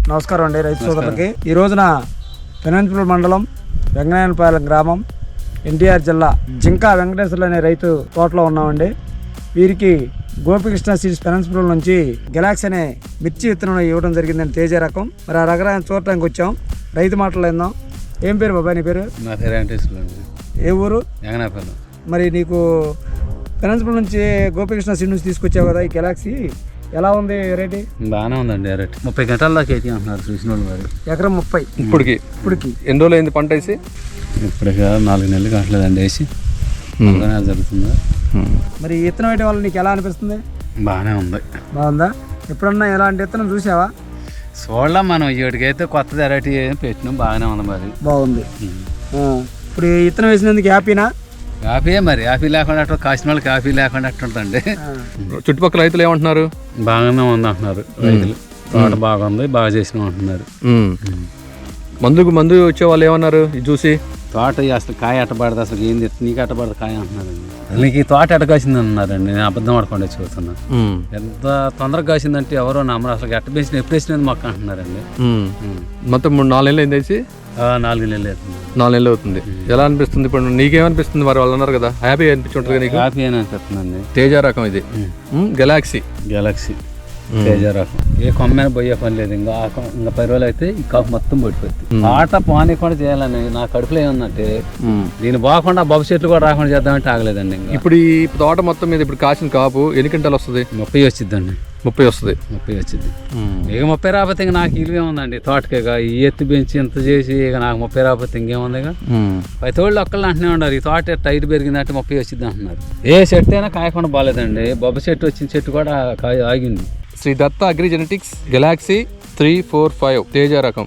నమస్కారం అండి రైతు సోదరులకి. ఈ రోజున పెనంచుల మండలం వెంగనాయనపాలెం గ్రామం ఎన్టీఆర్ జిల్లా జింకా వెంకటేశ్వర్లు అనే రైతు తోటలో ఉన్నామండి. వీరికి గోపికృష్ణ సీడ్స్ పెనంచుల నుంచి గెలాక్సీ అనే మిర్చి విత్తనం ఇవ్వడం జరిగిందండి, తేజ రకం. మరి ఆ రకరాన్ని చూడటానికి వచ్చాం, రైతు మాటలు విందాం. ఏం పేరు బాబాయ్ నీ పేరు? నా పేరు వెంకటేశ్వర్లు అండి. ఏ ఊరు? వెంగనాయనపాలెం. మరి నీకు పెనంచుల నుంచి గోపికృష్ణ సీడ్ నుంచి తీసుకొచ్చావు కదా, ఈ గెలాక్సీ ఎలా ఉంది వెరైటీ? బాగానే ఉందండి వెరైటీ. 30 గంటల దాకా అయితే అంటున్నారు చూసిన వాళ్ళు. మరి ఎకరం 30 ఇప్పటికి ఎన్ని రోజులు అయింది పంట వేసి? ఇప్పటికి 4 నెలలు కావట్లేదండి వేసి. జరుగుతుందా? మరి ఈ విత్తనం వేయడం వల్ల నీకు ఎలా అనిపిస్తుంది? బాగానే ఉంది. బాగుందా? ఎప్పుడన్నా ఎలాంటి విత్తనం చూసావా? చూడలే మనం ఇప్పటికైతే కొత్త వెరైటీ పెట్టినాం, బాగానే ఉంది. మరి బాగుంది. ఇప్పుడు ఈ విత్తనం వేసినందుకు హ్యాపీనా? కాఫీ మరి కాఫీ లేకుండా అట్లా కాసిన వాళ్ళు కాఫీ లేకుండా అట్టుంటండి. చుట్టుపక్కల రైతులు ఏమంటున్నారు? బాగానే ఉంది అంటున్నారు రైతులు. తోట బాగుంది, బాగా చేసినాం అంటున్నారు. మందు వచ్చే వాళ్ళు ఏమన్నారు ఇది చూసి? తోట అసలు కాయ అట్టబడదు, అసలు ఏంది నీకు అట్టబడదు కాయ అంటున్నారండి. నీకు ఈ తోట ఎట్ట కాసింది అన్నారండి. నేను అబద్ధం ఆడకుండా చూస్తున్నాను. ఎంత తొందరగా కాసిందంటే ఎవరో నమ్మరు. అసలు ఎట్ట పెంచిన ఎప్పుడు వేసినది మొక్క అంటున్నారండి. మొత్తం 4 నెలలు అయింది వేసి? 4 నెలలు అవుతుంది. 4 నెలలు అవుతుంది. ఎలా అనిపిస్తుంది ఇప్పుడు? నీకేమనిపిస్తుంది? మరి వాళ్ళు అన్నారు కదా హ్యాపీ అనిపించుంటుంది నీకు? హ్యాపీ అని అనిపిస్తుందండి. తేజ రకం ఇది, గెలాక్సీ తేజ రకం. ఏ కొమ్మైన పోయే పని లేదు. ఇంకా 10 రోజులు అయితే ఈ కాపు మొత్తం పడిపోతుంది. ఆట పానీ కూడా చేయాలని నా కడుపులో ఏమన్నట్టే, దీని బాగుండా భవిష్యత్తులో కూడా రాకుండా చేద్దామంటే ఆగలేదండి. ఇంకా ఇప్పుడు ఈ తోట మొత్తం మీద ఇప్పుడు కాసిన కాపు ఎన్ని క్వింటాలు వస్తుంది? 30 వచ్చిందండి. 30 వస్తుంది. 30 వచ్చింది. ఇక 30 రాకపోతే ఇంకా నాకు ఇలువే ఉందండి తోటకి. ఇక ఈ ఎత్తు పెంచి ఇంత చేసి ఇక నాకు 30 రాకపోతే ఇంకేముంది? ఇక 10 రోజులు ఒక్కళ్ళు అంటూనే ఉన్నారు ఈ తోట టైట్ పెరిగిందంటే 30 వచ్చింది అంటున్నారు. ఏ చెట్టు అయినా కాయకుండా బాగాలేదండి. బొబ్బ చెట్టు వచ్చిన చెట్టు కూడా కాయ ఆగింది. Sri Datta Agri Genetics Galaxy 345 Teja రకం.